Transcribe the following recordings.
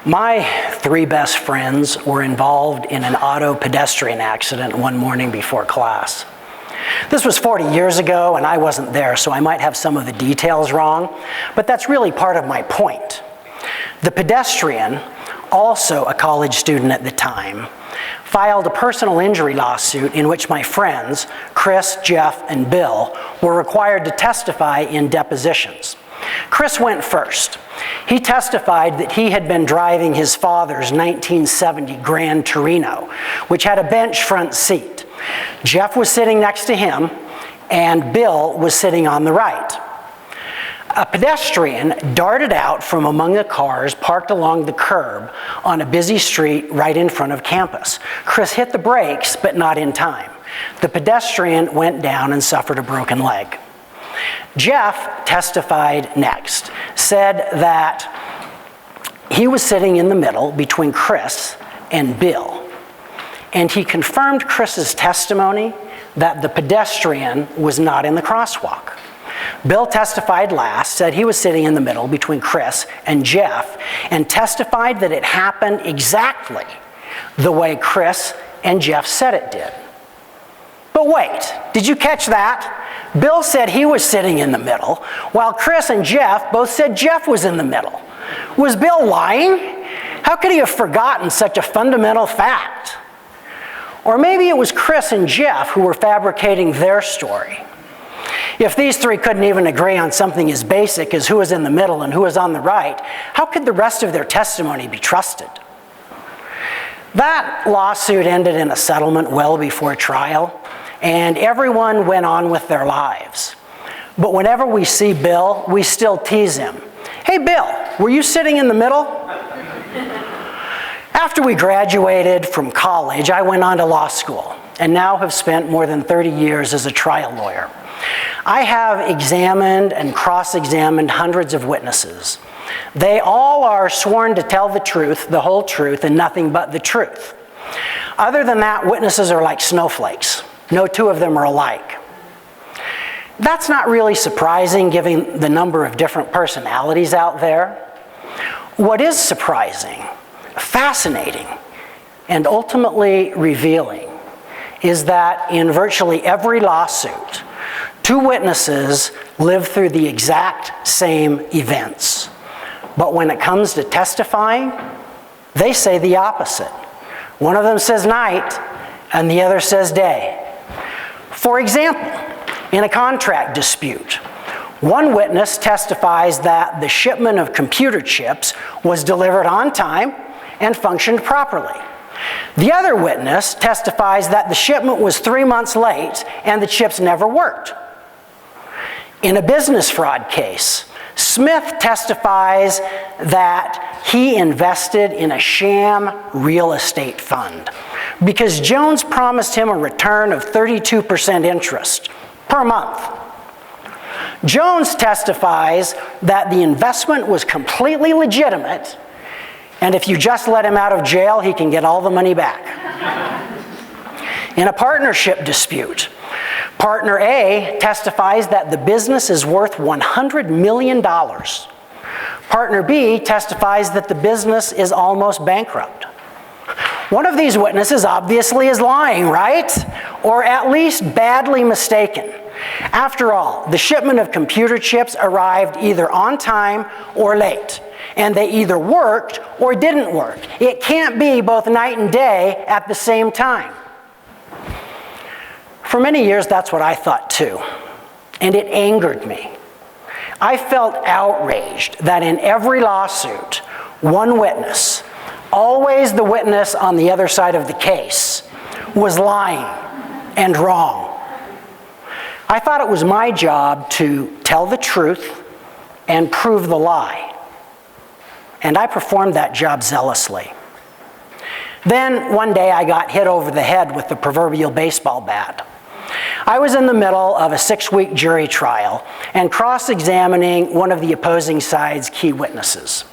My three best friends were involved in an auto pedestrian accident one morning before class. This was 40 years ago, and I wasn't there, so I might have some of the details wrong, but that's really part of my point. The pedestrian, also a college student at the time, filed a personal injury lawsuit in which my friends, Chris, Jeff, and Bill, were required to testify in depositions. Chris went first. He testified that he had been driving his father's 1970 Grand Torino, which had a bench front seat. Jeff was sitting next to him, and Bill was sitting on the right. A pedestrian darted out from among the cars parked along the curb on a busy street right in front of campus. Chris hit the brakes, but not in time. The pedestrian went down and suffered a broken leg. Jeff testified next, said that he was sitting in the middle between Chris and Bill, and he confirmed Chris's testimony that the pedestrian was not in the crosswalk. Bill testified last, said he was sitting in the middle between Chris and Jeff, and testified that it happened exactly the way Chris and Jeff said it did. But wait, did you catch that? Bill said he was sitting in the middle, while Chris and Jeff both said Jeff was in the middle. Was Bill lying? How could he have forgotten such a fundamental fact? Or maybe it was Chris and Jeff who were fabricating their story. If these three couldn't even agree on something as basic as who was in the middle and who was on the right, how could the rest of their testimony be trusted? That lawsuit ended in a settlement well before trial, and everyone went on with their lives. But whenever we see Bill, we still tease him. Hey, Bill, were you sitting in the middle? After we graduated from college, I went on to law school and now have spent more than 30 years as a trial lawyer. I have examined and cross-examined hundreds of witnesses. They all are sworn to tell the truth, the whole truth, and nothing but the truth. Other than that, witnesses are like snowflakes. No two of them are alike. That's not really surprising given the number of different personalities out there. What is surprising, fascinating, and ultimately revealing is that in virtually every lawsuit, two witnesses live through the exact same events. But when it comes to testifying, they say the opposite. One of them says night, and the other says day. For example, in a contract dispute, one witness testifies that the shipment of computer chips was delivered on time and functioned properly. The other witness testifies that the shipment was 3 months late and the chips never worked. In a business fraud case, Smith testifies that he invested in a sham real estate fund because Jones promised him a return of 32% interest per month. Jones testifies that the investment was completely legitimate, and if you just let him out of jail, he can get all the money back. In a partnership dispute, Partner A testifies that the business is worth $100 million. Partner B testifies that the business is almost bankrupt. One of these witnesses obviously is lying, right? Or at least badly mistaken. After all, the shipment of computer chips arrived either on time or late, and they either worked or didn't work. It can't be both night and day at the same time. For many years, that's what I thought too, and it angered me. I felt outraged that in every lawsuit, one witness, always the witness on the other side of the case, was lying and wrong. I thought it was my job to tell the truth and prove the lie, and I performed that job zealously. Then one day I got hit over the head with the proverbial baseball bat. I was in the middle of a 6-week jury trial and cross-examining one of the opposing side's key witnesses.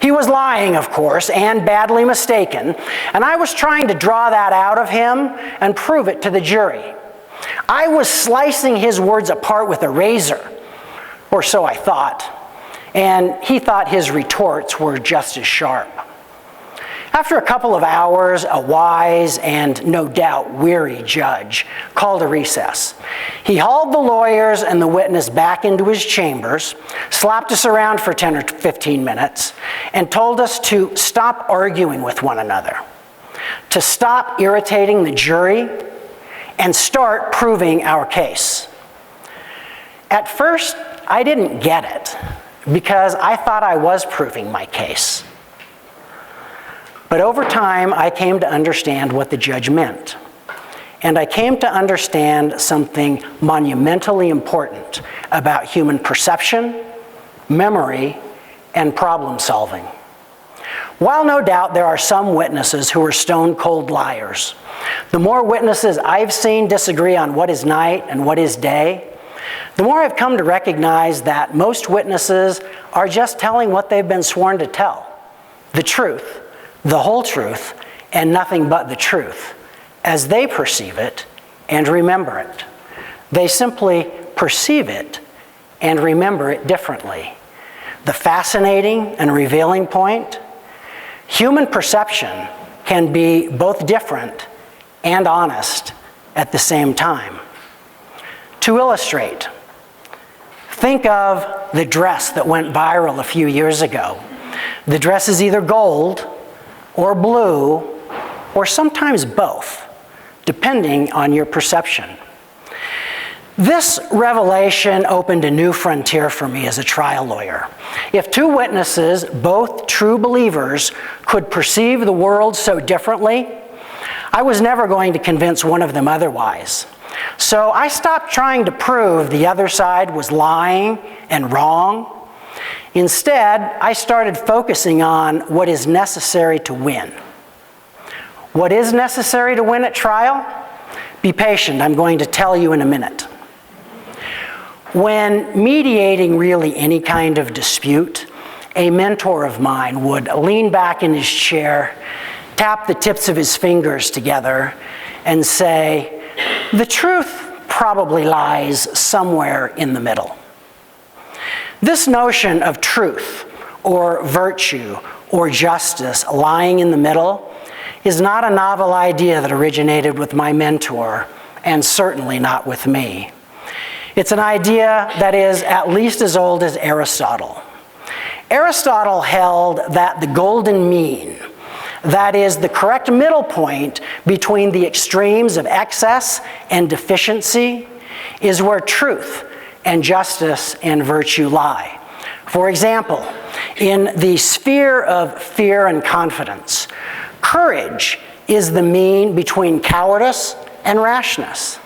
He was lying, of course, and badly mistaken, and I was trying to draw that out of him and prove it to the jury. I was slicing his words apart with a razor, or so I thought, and he thought his retorts were just as sharp. After a couple of hours, a wise and no doubt weary judge called a recess. He hauled the lawyers and the witness back into his chambers, slapped us around for 10 or 15 minutes, and told us to stop arguing with one another, to stop irritating the jury, and start proving our case. At first, I didn't get it because I thought I was proving my case. But over time, I came to understand what the judge meant. And I came to understand something monumentally important about human perception, memory, and problem solving. While no doubt there are some witnesses who are stone-cold liars, the more witnesses I've seen disagree on what is night and what is day, the more I've come to recognize that most witnesses are just telling what they've been sworn to tell, the truth, the whole truth, and nothing but the truth, as they perceive it and remember it. They simply perceive it and remember it differently. The fascinating and revealing point: human perception can be both different and honest at the same time. To illustrate, think of the dress that went viral a few years ago. The dress is either gold or blue, or sometimes both, depending on your perception. This revelation opened a new frontier for me as a trial lawyer. If two witnesses, both true believers, could perceive the world so differently, I was never going to convince one of them otherwise. So I stopped trying to prove the other side was lying and wrong. Instead, I started focusing on what is necessary to win. What is necessary to win at trial? Be patient, I'm going to tell you in a minute. When mediating really any kind of dispute, a mentor of mine would lean back in his chair, tap the tips of his fingers together, and say, "The truth probably lies somewhere in the middle." This notion of truth, or virtue, or justice lying in the middle is not a novel idea that originated with my mentor, and certainly not with me. It's an idea that is at least as old as Aristotle. Aristotle held that the golden mean, that is, the correct middle point between the extremes of excess and deficiency, is where truth and justice and virtue lie. For example, in the sphere of fear and confidence, courage is the mean between cowardice and rashness.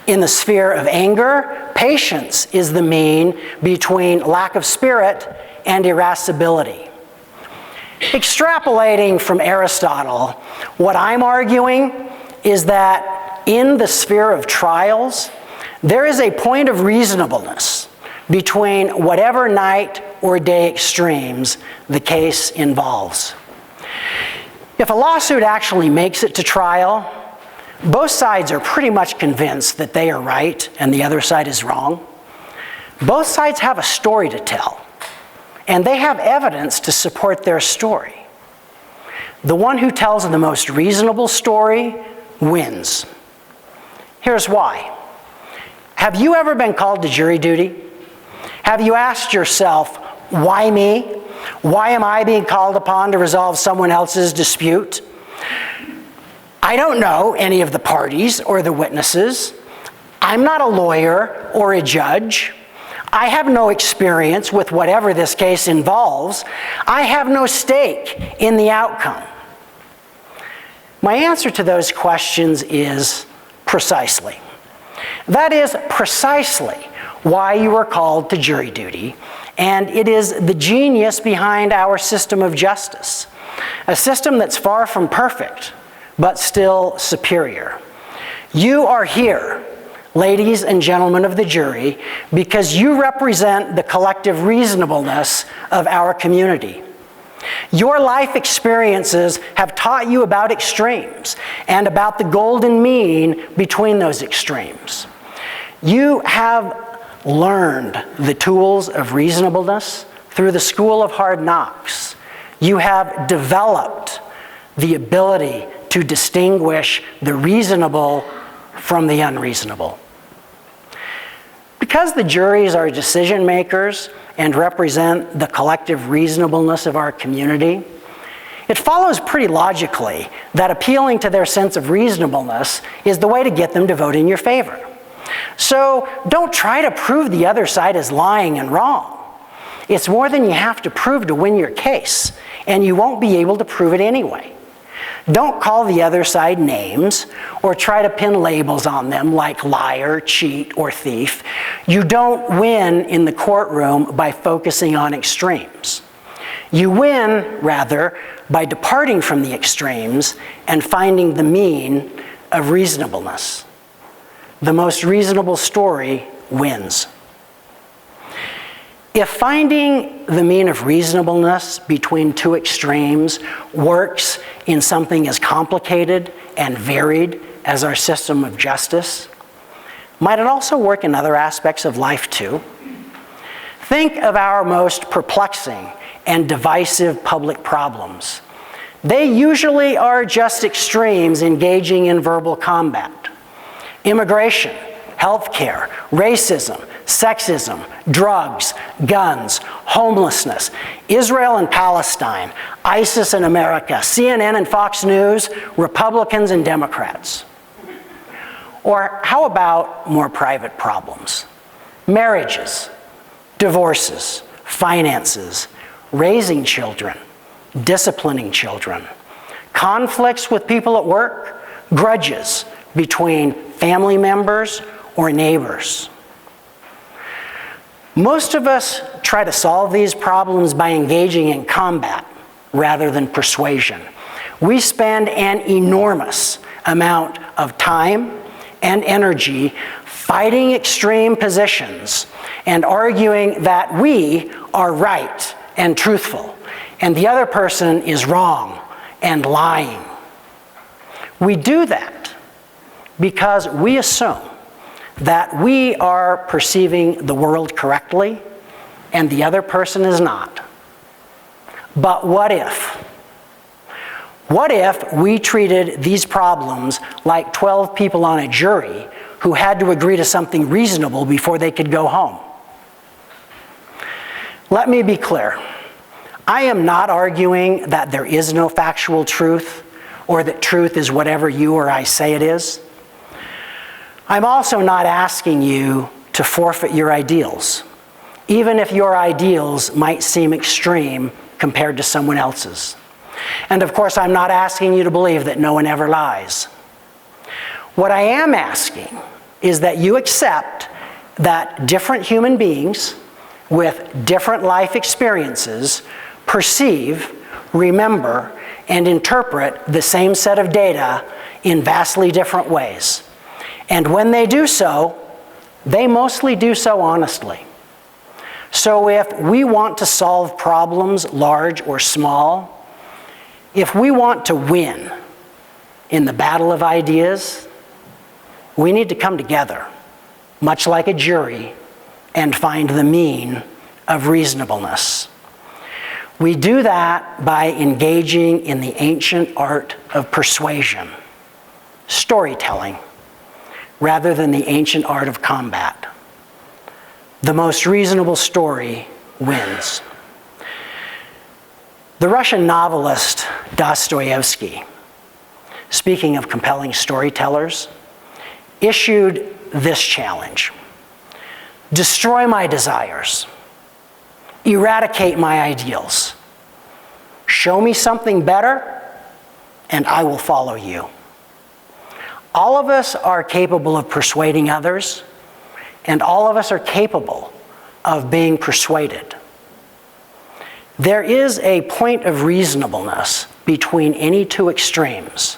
In the sphere of anger, patience is the mean between lack of spirit and irascibility. Extrapolating from Aristotle, what I'm arguing is that in the sphere of trials, there is a point of reasonableness between whatever night or day extremes the case involves. If a lawsuit actually makes it to trial, both sides are pretty much convinced that they are right and the other side is wrong. Both sides have a story to tell, and they have evidence to support their story. The one who tells the most reasonable story wins. Here's why. Have you ever been called to jury duty? Have you asked yourself, why me? Why am I being called upon to resolve someone else's dispute? I don't know any of the parties or the witnesses. I'm not a lawyer or a judge. I have no experience with whatever this case involves. I have no stake in the outcome. My answer to those questions is precisely. That is precisely why you are called to jury duty, and it is the genius behind our system of justice, a system that's far from perfect, but still superior. You are here, ladies and gentlemen of the jury, because you represent the collective reasonableness of our community. Your life experiences have taught you about extremes and about the golden mean between those extremes. You have learned the tools of reasonableness through the school of hard knocks. You have developed the ability to distinguish the reasonable from the unreasonable. Because the juries are decision makers and represent the collective reasonableness of our community, it follows pretty logically that appealing to their sense of reasonableness is the way to get them to vote in your favor. So don't try to prove the other side is lying and wrong. It's more than you have to prove to win your case, and you won't be able to prove it anyway. Don't call the other side names or try to pin labels on them like liar, cheat, or thief. You don't win in the courtroom by focusing on extremes. You win, rather, by departing from the extremes and finding the mean of reasonableness. The most reasonable story wins. If finding the mean of reasonableness between two extremes works in something as complicated and varied as our system of justice, might it also work in other aspects of life too? Think of our most perplexing and divisive public problems. They usually are just extremes engaging in verbal combat. Immigration, healthcare, racism, sexism, drugs, guns, homelessness, Israel and Palestine, ISIS and America, CNN and Fox News, Republicans and Democrats. Or how about more private problems? Marriages, divorces, finances, raising children, disciplining children, conflicts with people at work, grudges between family members or neighbors. Most of us try to solve these problems by engaging in combat rather than persuasion. We spend an enormous amount of time and energy fighting extreme positions and arguing that we are right and truthful, and the other person is wrong and lying. We do that because we assume that we are perceiving the world correctly and the other person is not. But what if? What if we treated these problems like 12 people on a jury who had to agree to something reasonable before they could go home? Let me be clear. I am not arguing that there is no factual truth or that truth is whatever you or I say it is. I'm also not asking you to forfeit your ideals, even if your ideals might seem extreme compared to someone else's. And of course, I'm not asking you to believe that no one ever lies. What I am asking is that you accept that different human beings with different life experiences perceive, remember, and interpret the same set of data in vastly different ways. And when they do so, they mostly do so honestly. So if we want to solve problems, large or small, if we want to win in the battle of ideas, we need to come together, much like a jury, and find the mean of reasonableness. We do that by engaging in the ancient art of persuasion, storytelling, rather than the ancient art of combat. The most reasonable story wins. The Russian novelist Dostoevsky, speaking of compelling storytellers, issued this challenge: destroy my desires, eradicate my ideals, show me something better, and I will follow you. All of us are capable of persuading others, and all of us are capable of being persuaded. There is a point of reasonableness between any two extremes.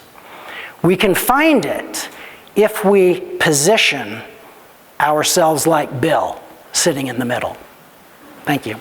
We can find it if we position ourselves like Bill, sitting in the middle. Thank you.